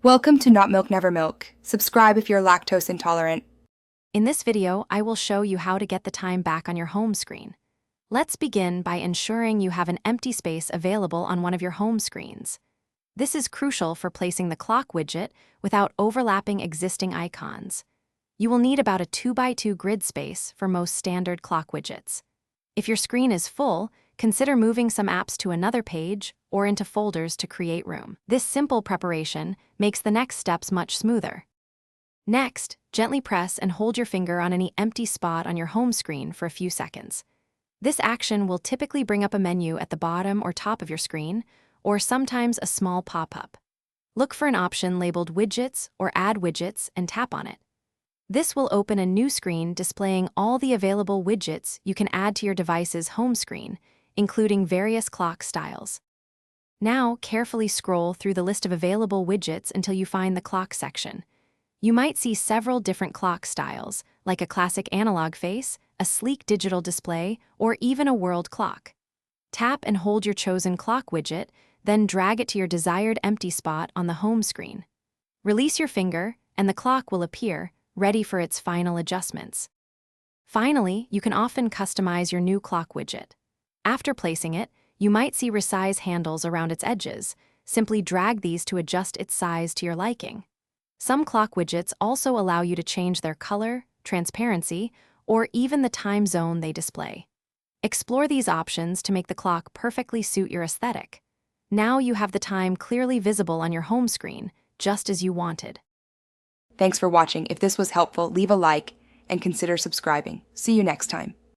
Welcome to Not Milk Never Milk. Subscribe if you're lactose intolerant. In this video, I will show you how to get the time back on your home screen. Let's begin by ensuring you have an empty space available on one of your home screens. This is crucial for placing the clock widget without overlapping existing icons. You will need about a 2x2 grid space for most standard clock widgets. If your screen is full, consider moving some apps to another page or into folders to create room. This simple preparation makes the next steps much smoother. Next, gently press and hold your finger on any empty spot on your home screen for a few seconds. This action will typically bring up a menu at the bottom or top of your screen, or sometimes a small pop-up. Look for an option labeled Widgets or Add Widgets and tap on it. This will open a new screen displaying all the available widgets you can add to your device's home screen, including various clock styles. Now, carefully scroll through the list of available widgets until you find the clock section. You might see several different clock styles, like a classic analog face, a sleek digital display, or even a world clock. Tap and hold your chosen clock widget, then drag it to your desired empty spot on the home screen. Release your finger, and the clock will appear, ready for its final adjustments. Finally, you can often customize your new clock widget. After placing it, you might see resize handles around its edges. Simply drag these to adjust its size to your liking. Some clock widgets also allow you to change their color, transparency, or even the time zone they display. Explore these options to make the clock perfectly suit your aesthetic. Now you have the time clearly visible on your home screen, just as you wanted. Thanks for watching. If this was helpful, leave a like and consider subscribing. See you next time.